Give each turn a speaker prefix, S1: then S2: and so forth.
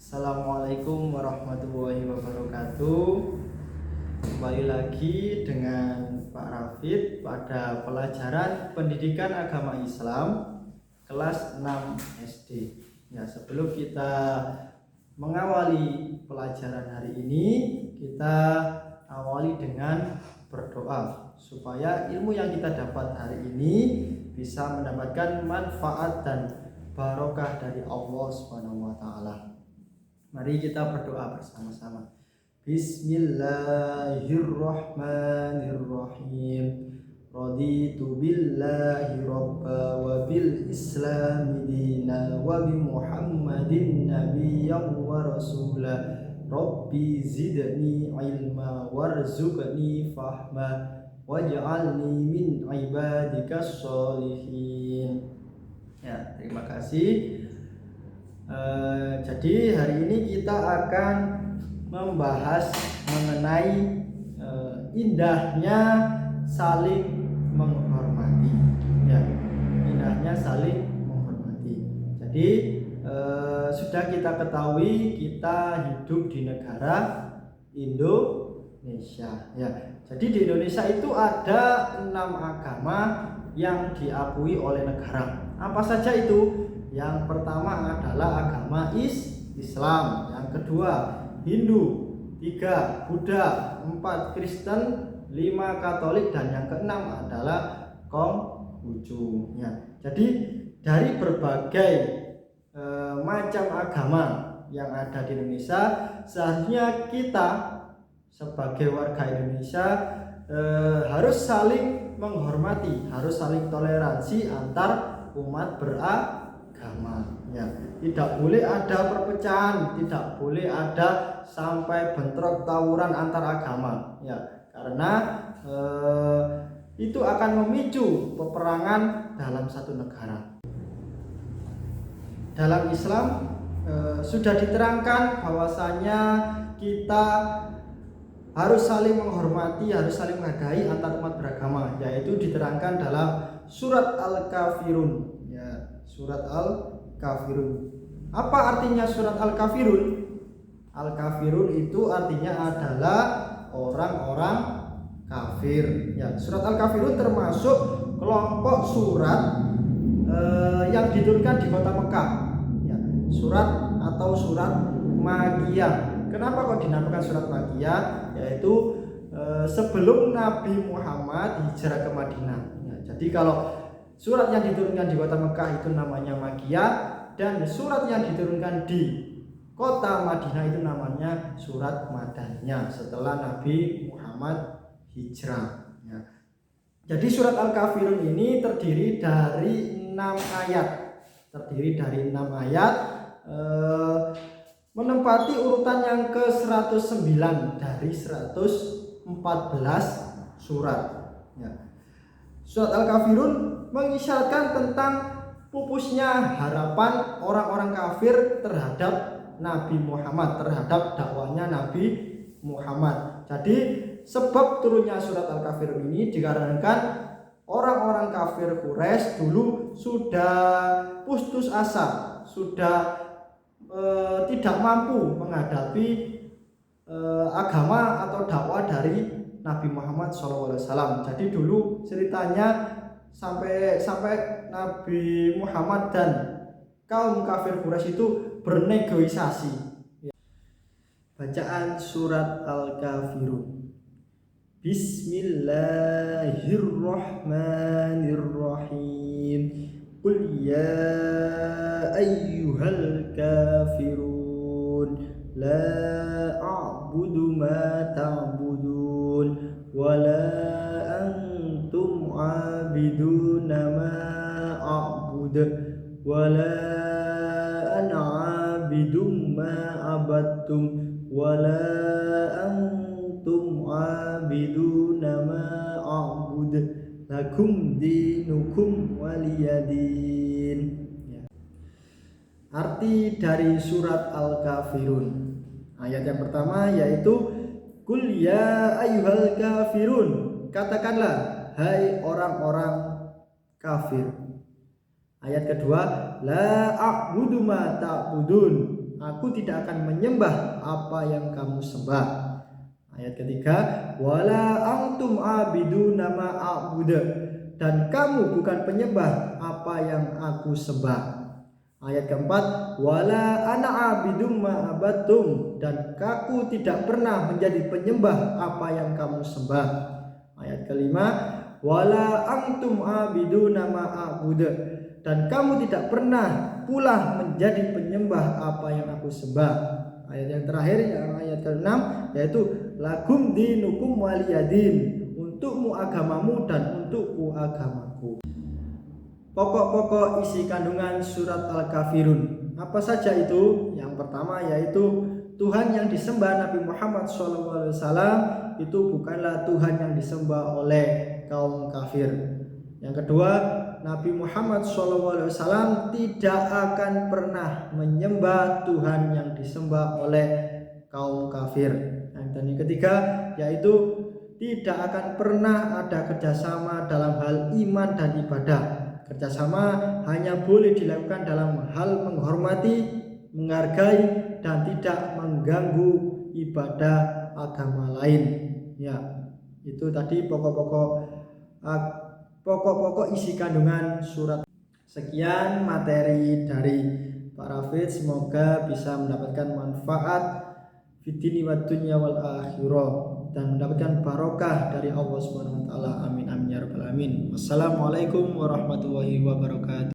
S1: Assalamualaikum warahmatullahi wabarakatuh. Kembali lagi dengan Pak Rafid pada pelajaran Pendidikan Agama Islam kelas 6 SD. Ya, sebelum kita mengawali pelajaran hari ini, kita awali dengan berdoa supaya ilmu yang kita dapat hari ini bisa mendapatkan manfaat dan barokah dari Allah Subhanahu wa taala. Mari kita berdoa bersama-sama. Bismillahirrahmanirrahim. Raditu billahi rabba wa bil islami dina wa bi Muhammadin nabiyyan wa rasula. Rabbi zidni ilma warzuqni fahma waj'alni min ibadikas sholihin. Ya, terima kasih. Jadi hari ini kita akan membahas mengenai indahnya saling menghormati. Ya, indahnya saling menghormati. Jadi sudah kita ketahui kita hidup di negara Indonesia. Ya, jadi di Indonesia itu ada 6 agama yang diakui oleh negara. Apa saja itu? Yang pertama adalah agama Islam, yang kedua Hindu, 3 Buddha, 4 Kristen, 5 Katolik, dan yang keenam adalah Konghucu. Ya, jadi dari berbagai macam agama yang ada di Indonesia, seharusnya kita sebagai warga Indonesia harus saling menghormati, harus saling toleransi antar umat beragama. Ya, tidak boleh ada perpecahan, tidak boleh ada sampai bentrok tawuran antar agama. Ya, karena itu akan memicu peperangan dalam satu negara. Dalam Islam sudah diterangkan bahwasanya kita harus saling menghormati, harus saling menghargai antar umat beragama, yaitu diterangkan dalam surat Al-Kafirun. Ya, surat Al-Kafirun. Apa artinya surat Al-Kafirun? Al-Kafirun itu artinya adalah orang-orang kafir. Ya, surat Al-Kafirun termasuk kelompok surat yang diturunkan di kota Mekah. Ya, surat atau surat Makkiyah. Kenapa kok dinamakan surat Makkiyah? Yaitu sebelum Nabi Muhammad hijrah ke Madinah. Ya, jadi kalau surat yang diturunkan di kota Mekah itu namanya Makkiyah, dan surat yang diturunkan di kota Madinah itu namanya surat Madaniyah setelah Nabi Muhammad hijrah. Ya. Jadi surat Al-Kafirun ini terdiri dari 6 ayat. Menempati urutan yang ke-109 dari 114 surat. Ya. Surat Al-Kafirun mengisyaratkan tentang pupusnya harapan orang-orang kafir terhadap Nabi Muhammad, terhadap dakwahnya Nabi Muhammad. Jadi sebab turunnya surat Al-Kafirun ini dikarenakan orang-orang kafir Quraisy dulu sudah putus asa, sudah tidak mampu menghadapi agama atau dakwah dari Nabi Muhammad SAW. Jadi dulu ceritanya sampai Nabi Muhammad dan kaum kafir Quraisy itu bernegosiasi. Bacaan surat Al-Kafirun. Bismillahirrahmanirrahim. Qul ya ayyuhal kafirun la a'budu ma ta'budun wa la antum 'abiduna ma a'budu wa la ana 'abidum ma 'abadtum wa la antum 'abiduna ma a'budu lakum dinukum waliyadin. Ya. Arti dari surat Al-Kafirun. Ayat yang pertama yaitu Qul ya ayyuhal kafirun. Katakanlah hai orang-orang kafir. Ayat kedua, la a'budu ma ta'budun. aku tidak akan menyembah apa yang kamu sembah. Ayat ketiga, wala antum abiduna ma a'budu, dan kamu bukan penyembah apa yang aku sembah. Ayat keempat, wala ana abidum ma abattum, dan aku tidak pernah menjadi penyembah apa yang kamu sembah. Ayat kelima, wala antum abiduna ma a'budu, dan kamu tidak pernah pula menjadi penyembah apa yang aku sembah. Ayat yang terakhir, yang ayat ke-6, yaitu lakum dinukum waliyadin, untukmu agamamu dan untukku agamaku. Pokok-pokok isi kandungan surat Al-Kafirun apa saja itu? Yang pertama yaitu Tuhan yang disembah Nabi Muhammad SAW itu bukanlah Tuhan yang disembah oleh kaum kafir. Yang kedua, Nabi Muhammad SAW tidak akan pernah menyembah Tuhan yang disembah oleh kaum kafir. Dan yang ketiga yaitu tidak akan pernah ada kerjasama dalam hal iman dan ibadah. Kerjasama hanya boleh dilakukan dalam hal menghormati, menghargai, dan tidak mengganggu ibadah agama lain. Ya, itu tadi pokok-pokok isi kandungan surat. Sekian materi dari Pak Rafid, semoga bisa mendapatkan manfaat fitini wa dunya wal akhirah dan mendapatkan barokah dari Allah Subhanahu wa taala. Amin amin ya rabbal alamin. Wassalamualaikum warahmatullahi wabarakatuh.